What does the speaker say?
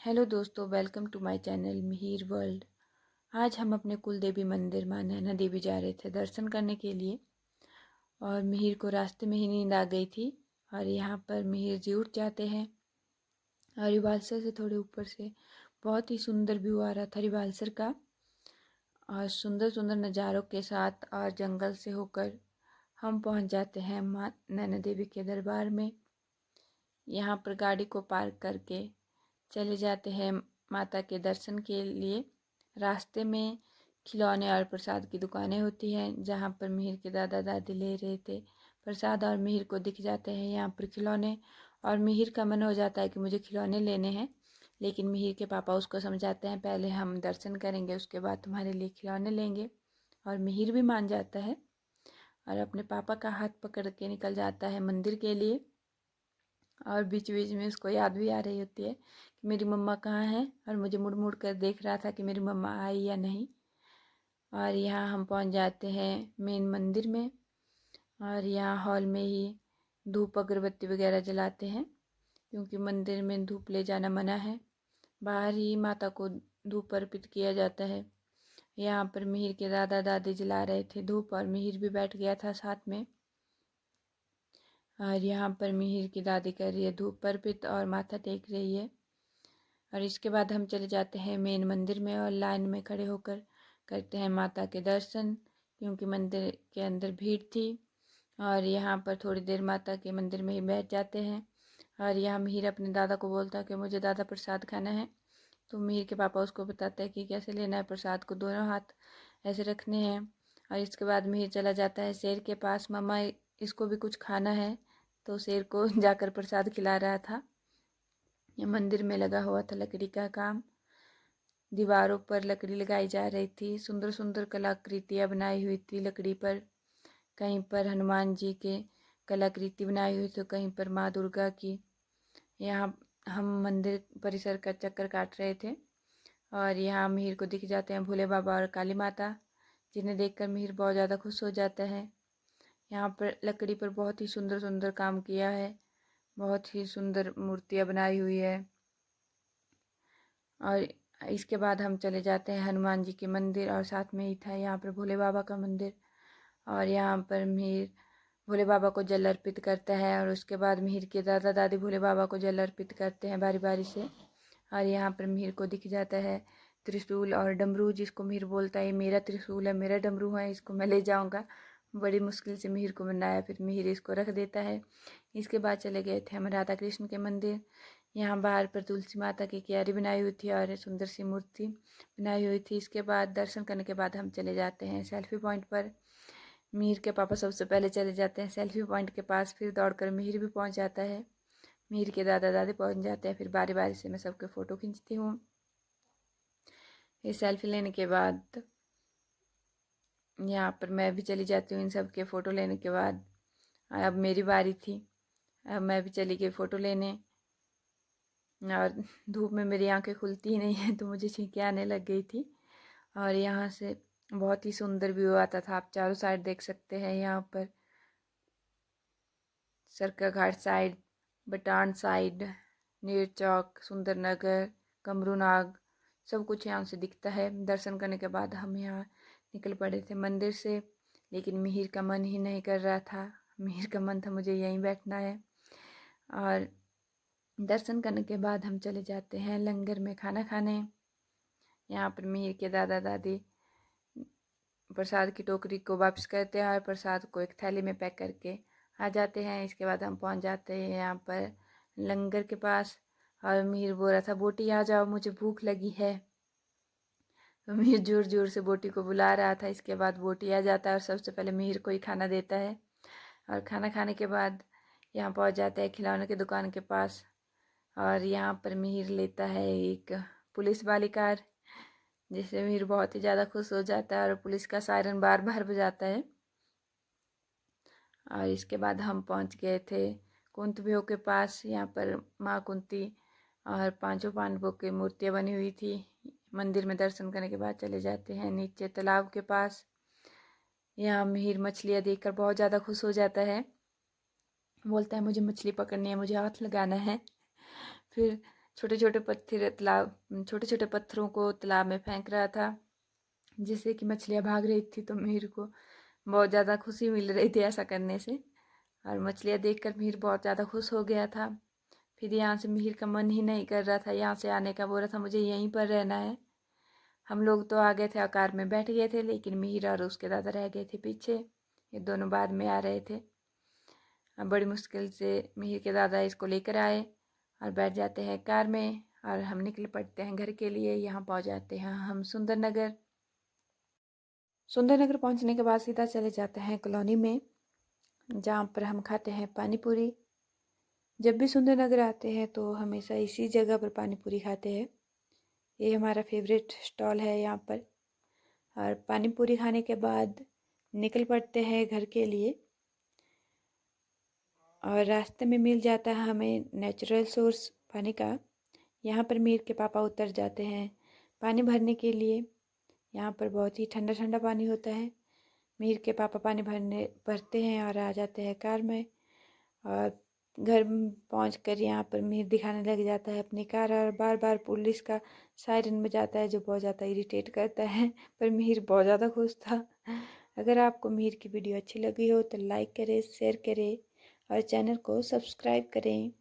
Hello दोस्तों, welcome to my channel Mihir world. आज हम अपने कुल देवी मंदिर मां नैना देवी जा रहे थे दर्शन करने के लिए। और मिहिर को रास्ते में ही नींद आ गई थी। और यहाँ पर मिहिर जी उठ जाते हैं और रिवालसर से थोड़े ऊपर से बहुत ही सुंदर व्यू आ रहा था रिवालसर का, और सुंदर सुंदर नज़ारों के साथ और जंगल से होकर हम पहुँच जाते हैं माँ नैना देवी के दरबार में। यहाँ पर गाड़ी को पार्क करके चले जाते हैं माता के दर्शन के लिए। रास्ते में खिलौने और प्रसाद की दुकानें होती हैं, जहाँ पर मिहिर के दादा दादी ले रहे थे प्रसाद, और मिहिर को दिख जाते हैं यहाँ पर खिलौने। और मिहिर का मन हो जाता है कि मुझे खिलौने लेने हैं, लेकिन मिहिर के पापा उसको समझाते हैं पहले हम दर्शन करेंगे, उसके बाद तुम्हारे लिए खिलौने लेंगे। और मिहिर भी मान जाता है और अपने पापा का हाथ पकड़ के निकल जाता है मंदिर के लिए। और बीच बीच में उसको याद भी आ रही होती है कि मेरी मम्मा कहाँ है, और मुझे मुड़ मुड़ कर देख रहा था कि मेरी मम्मा आई या नहीं। और यहाँ हम पहुँच जाते हैं मेन मंदिर में, और यहाँ हॉल में ही धूप अगरबत्ती वगैरह जलाते हैं, क्योंकि मंदिर में धूप ले जाना मना है। बाहर ही माता को धूप अर्पित किया जाता है। यहाँ पर मिहिर के दादा दादी जला रहे थे धूप, और मिहिर भी बैठ गया था साथ में। और यहाँ पर मिहिर की दादी कर रही है धूप अर्पित और माथा टेक रही है। और इसके बाद हम चले जाते हैं मेन मंदिर में और लाइन में खड़े होकर करते हैं माता के दर्शन, क्योंकि मंदिर के अंदर भीड़ थी। और यहाँ पर थोड़ी देर माता के मंदिर में ही बैठ जाते हैं। और यहाँ मिहिर अपने दादा को बोलता है कि मुझे दादा प्रसाद खाना है। तो मिहिर के पापा उसको बताते हैं कि कैसे लेना है प्रसाद को, दोनों हाथ ऐसे रखने हैं। और इसके बाद मिहिर चला जाता है शेर के पास, मम्मा इसको भी कुछ खाना है, तो शेर को जाकर प्रसाद खिला रहा था। ये मंदिर में लगा हुआ था लकड़ी का काम, दीवारों पर लकड़ी लगाई जा रही थी, सुंदर सुंदर कलाकृतियाँ बनाई हुई थी लकड़ी पर। कहीं पर हनुमान जी के कलाकृति बनाई हुई तो कहीं पर माँ दुर्गा की। यहाँ हम मंदिर परिसर का चक्कर काट रहे थे, और यहाँ मिहिर को दिख जाते हैं भोले बाबा और काली माता, जिन्हें देखकर मिहिर बहुत ज़्यादा खुश हो जाता है। यहाँ पर लकड़ी पर बहुत ही सुंदर सुंदर काम किया है, बहुत ही सुंदर मूर्तियाँ बनाई हुई है। और इसके बाद हम चले जाते हैं हनुमान जी के मंदिर, और साथ में ही था यहाँ पर भोले बाबा का मंदिर। और यहाँ पर मिहिर भोले बाबा को जल अर्पित करता है, और उसके बाद मिहिर के दादा दादी भोले बाबा को जल अर्पित करते हैं बारी बारी से। और यहाँ पर मिहिर को दिख जाता है त्रिशूल और डमरू, जिसको मिहिर बोलता है मेरा त्रिशूल है, मेरा डमरू है, इसको मैं ले जाऊँगा। बड़ी मुश्किल से मिहिर को मनाया, फिर मिहिर इसको रख देता है। इसके बाद चले गए थे हम राधा कृष्ण के मंदिर। यहाँ बाहर पर तुलसी माता की क्यारी बनाई हुई थी और सुंदर सी मूर्ति बनाई हुई थी। इसके बाद दर्शन करने के बाद हम चले जाते हैं सेल्फी पॉइंट पर। मिहिर के पापा सबसे पहले चले जाते हैं सेल्फी पॉइंट के पास, फिर दौड़कर मिहिर भी पहुंच जाता है। मिहिर के दादा दादी पहुंच जाते हैं, फिर बारी बारी से मैं सबके फ़ोटो खींचती हूँ। ये सेल्फी लेने के बाद यहाँ पर मैं भी चली जाती हूँ इन सब के फ़ोटो लेने के बाद। अब मेरी बारी थी, अब मैं भी चली गई फ़ोटो लेने। और धूप में मेरी आंखें खुलती ही नहीं है, तो मुझे छींकें आने लग गई थी। और यहाँ से बहुत ही सुंदर व्यू आता था, आप चारों साइड देख सकते हैं। यहाँ पर सरका घाट साइड, बटान साइड, नीर चौक, सुंदरनगर, कमरूनाग, सब कुछ यहाँ से दिखता है। दर्शन करने के बाद हम यहाँ निकल पड़े थे मंदिर से, लेकिन मिहिर का मन ही नहीं कर रहा था। मिहिर का मन था मुझे यहीं बैठना है। और दर्शन करने के बाद हम चले जाते हैं लंगर में खाना खाने। यहाँ पर मिहिर के दादा दादी प्रसाद की टोकरी को वापस करते हैं और प्रसाद को एक थैली में पैक करके आ जाते हैं। इसके बाद हम पहुँच जाते हैं यहाँ पर लंगर के पास, और मिहिर बोल रहा था बोटी आ जाओ, मुझे भूख लगी है। तो मिहिर जोर जोर से बोटी को बुला रहा था। इसके बाद बोटी आ जाता है और सबसे पहले मिहिर को ही खाना देता है। और खाना खाने के बाद यहाँ पहुँच जाता है खिलौने की दुकान के पास, और यहाँ पर मिहिर लेता है एक पुलिस वाली कार, जिससे मिहिर बहुत ही ज़्यादा खुश हो जाता है और पुलिस का सायरन बार बार बजाता है। और इसके बाद हम पहुँच गए थे कुंतवियों के पास। यहाँ पर माँ कुंती और पांचों पांडवों की मूर्तियाँ बनी हुई थी। मंदिर में दर्शन करने के बाद चले जाते हैं नीचे तालाब के पास। यहाँ मिहिर मछलियाँ देखकर बहुत ज़्यादा खुश हो जाता है, बोलता है मुझे मछली पकड़नी है, मुझे हाथ लगाना है। फिर छोटे छोटे पत्थरों को तालाब में फेंक रहा था, जिससे कि मछलियाँ भाग रही थी। तो मिहिर को बहुत ज़्यादा खुशी मिल रही थी ऐसा करने से, और मछलियाँ देखकर मिहिर बहुत ज़्यादा खुश हो गया था। फिर यहाँ से मिहिर का मन ही नहीं कर रहा था यहाँ से आने का, बोल रहा था मुझे यहीं पर रहना है। हम लोग तो आ गए थे और कार में बैठ गए थे, लेकिन मिहिर और उसके दादा रह गए थे पीछे। ये दोनों बाद में आ रहे थे। बड़ी मुश्किल से मिहिर के दादा इसको लेकर आए और बैठ जाते हैं कार में, और हम निकल पड़ते हैं घर के लिए। यहाँ पहुँच जाते हैं हम सुंदरनगर। सुंदरनगर पहुँचने के बाद सीधा चले जाते हैं कॉलोनी में, जहाँ पर हम खाते हैं पानी पूरी। जब भी सुंदरनगर आते हैं तो हमेशा इसी जगह पर पानी पूरी खाते हैं। ये हमारा फेवरेट स्टॉल है यहाँ पर। और पानी पूरी खाने के बाद निकल पड़ते हैं घर के लिए, और रास्ते में मिल जाता है हमें नेचुरल सोर्स पानी का। यहाँ पर मीर के पापा उतर जाते हैं पानी भरने के लिए। यहाँ पर बहुत ही ठंडा ठंडा पानी होता है। मीर के पापा पानी भरते हैं और आ जाते हैं कार में। और घर पहुँचकर यहाँ पर मीर दिखाने लग जाता है अपनी कार, और बार बार पुलिस का सायरन बजाता है, जो बहुत ज़्यादा इरिटेट करता है। पर मीर बहुत ज़्यादा खुश था। अगर आपको मीर की वीडियो अच्छी लगी हो तो लाइक करें, शेयर करें और चैनल को सब्सक्राइब करें।